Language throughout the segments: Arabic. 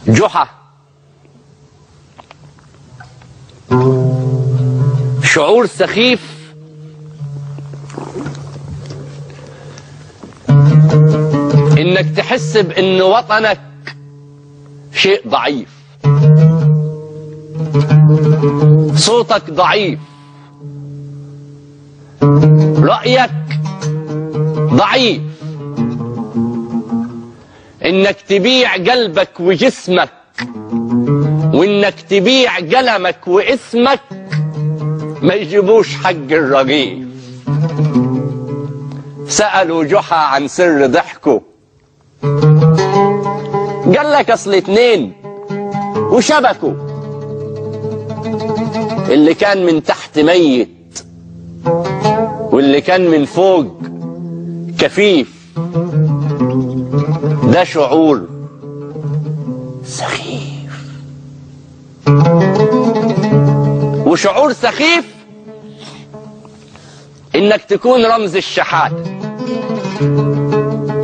جحا شعور سخيف انك تحس بان وطنك شيء ضعيف، صوتك ضعيف، رأيك ضعيف، انك تبيع قلبك وجسمك وانك تبيع قلمك واسمك ما يجيبوش حق الرغيف. سألوا جحا عن سر ضحكه، قال لك اصل اتنين وشبكوا، اللي كان من تحت ميت واللي كان من فوق كفيف. ده شعور سخيف. وشعور سخيف انك تكون رمز الشحاتة،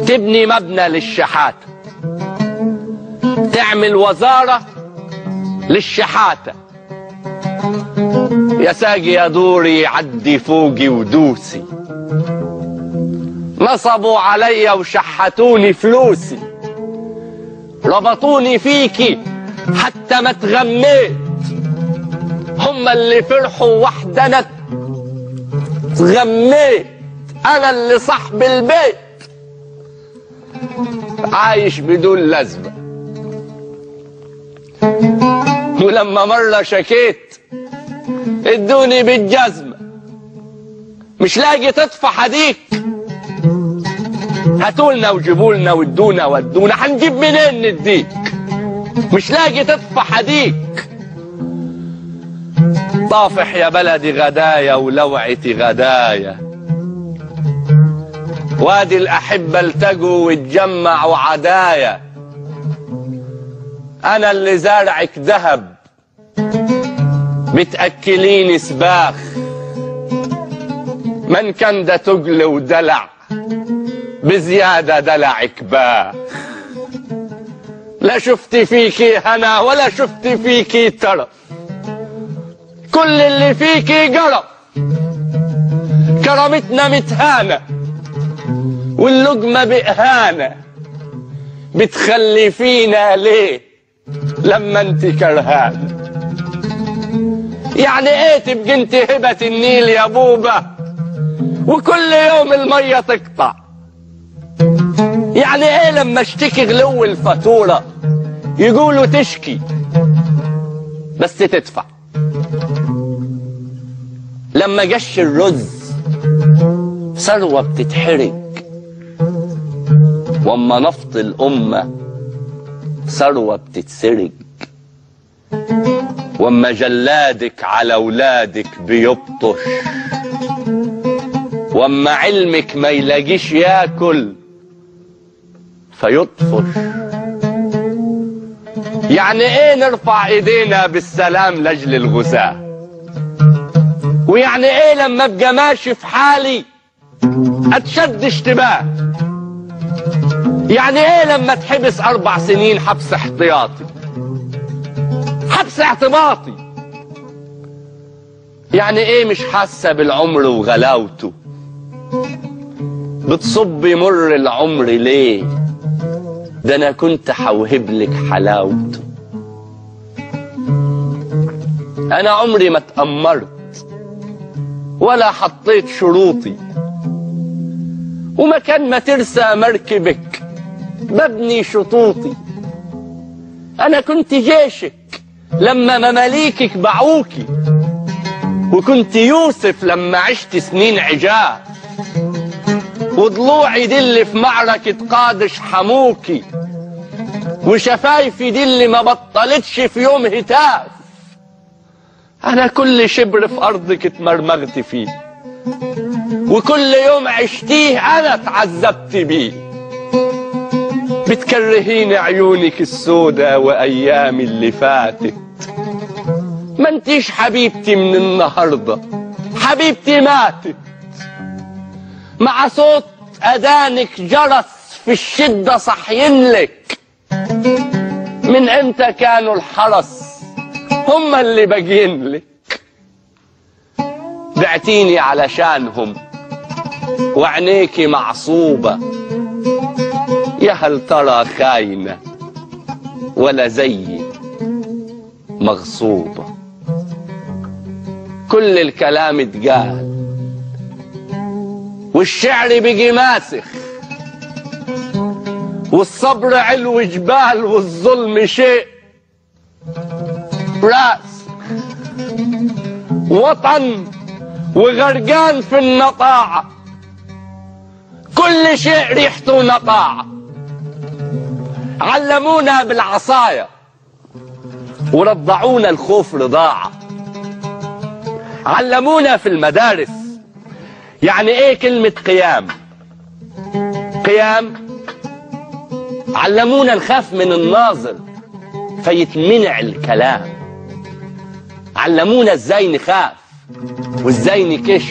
تبني مبنى للشحاتة، تعمل وزارة للشحاتة. يا ساقي يا دوري عدي فوقي ودوسي، نصبوا علي وشحتوني فلوسي، ربطوني فيكي حتى ما تغميت، هم اللي فرحوا وحدنا تغميت، انا اللي صاحب البيت عايش بدون لازمة. ولما مرة شكيت ادوني بالجزمة، مش لاقي تطفى حديك، هاتولنا وجيبولنا وادونا ودونا، هنجيب منين نديك؟ مش لاقي تطفى حديك. طافح يا بلدي غدايا ولوعتي غدايا، وادي الأحبة التقوا واتجمعوا عدايا، أنا اللي زارعك ذهب بتأكليني سباخ، من كان ده تقل ودلع بزيادة دلعك باخ. لا شفت فيكي هنا ولا شفت فيكي ترف، كل اللي فيكي جرف. كرامتنا متهانة واللقمة بإهانة، بتخلفينا ليه لما انت كرهانة؟ يعني ايه تبقى انت هبة النيل يا بوبة وكل يوم المية تقطع؟ يعني ايه لما اشتكي غلو الفاتورة يقولوا تشكي بس تدفع؟ لما جش الرز ثروة بتتحرق، واما نفط الأمة ثروة بتتسرق، واما جلادك على ولادك بيبطش، واما علمك ما يلاقيش ياكل فيطفش. يعني ايه نرفع ايدينا بالسلام لاجل الغزاة؟ ويعني ايه لما ابقى ماشي في حالي اتشد اشتباه؟ يعني ايه لما اتحبس 4 سنين حبس احتياطي، حبس اعتباطي؟ يعني ايه مش حاسه بالعمر وغلاوته؟ بتصبي مر العمر ليه؟ ده انا كنت حوهبلك حلاوته. انا عمري ما اتأمرت ولا حطيت شروطي، ومكان ما ترسى مركبك ببني شطوطي. انا كنت جيشك لما مماليكك باعوكي، وكنت يوسف لما عشت سنين عجاه، وضلوعي دي اللي في معركة قادش حموكي، وشفايفي دي اللي ما بطلتش في يوم هتاف. انا كل شبر في ارضك اتمرمغت فيه، وكل يوم عشتيه انا اتعذبت بيه. بتكرهيني عيونك السودة وايامي اللي فاتت، ما انتيش حبيبتي من النهاردة، حبيبتي ماتت. مع صوت اذانك جرس في الشدة صحينلك، من امتى كانوا الحرس هم اللي باقيين لك؟ بعتيني علشانهم وعينيكي معصوبة، يا هل ترى خاينة ولا زيي مغصوبة؟ كل الكلام اتقال والشعر بيجي ماسخ، والصبر علو جبال والظلم شيء راس، وطن وغرقان في النطاعة، كل شيء ريحته نطاعة. علمونا بالعصاية ورضعونا الخوف رضاعة، علمونا في المدارس يعني ايه كلمة قيام. قيام علمونا نخاف من الناظر فيتمنع الكلام، علمونا ازاي نخاف وازاي نكش،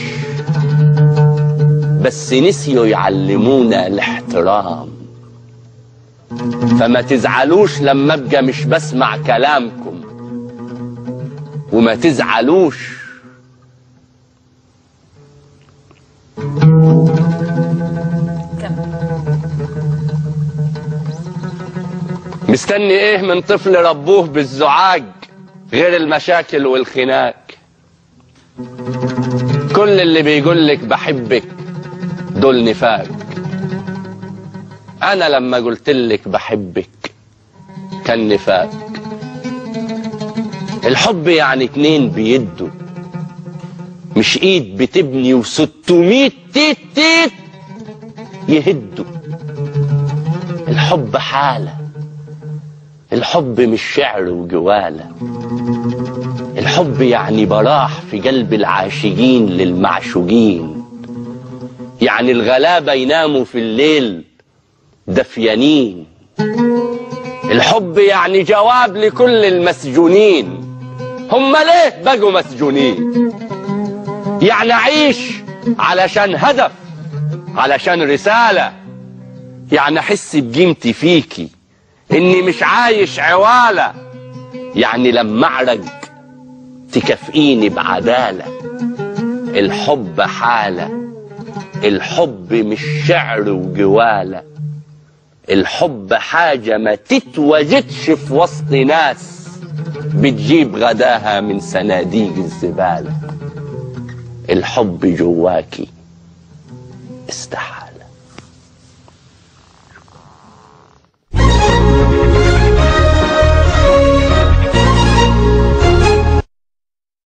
بس نسيوا يعلمونا الاحترام. فما تزعلوش لما ابقى مش بسمع كلامكم، وما تزعلوش مستني ايه من طفل ربوه بالزعاج غير المشاكل والخناق؟ كل اللي بيقولك بحبك دول نفاق. انا لما قلتلك بحبك كان نفاق. الحب يعني اتنين بيدوا، مش ايد بتبني و600 تيت تيت يهدوا. الحب حالة، الحب مش شعر وجوالة. الحب يعني براح في قلب العاشقين للمعشوقين، يعني الغلابة يناموا في الليل دفيانين. الحب يعني جواب لكل المسجونين، هم ليه بقوا مسجونين؟ يعني أعيش علشان هدف، علشان رسالة، يعني أحس بقيمتي فيكي، إني مش عايش عوالة، يعني لما أعرق تكافئيني بعدالة. الحب حالة، الحب مش شعر وجوالة. الحب حاجة ما تتوجدش في وسط ناس بتجيب غداها من صناديق الزبالة. الحب جواكي استحى.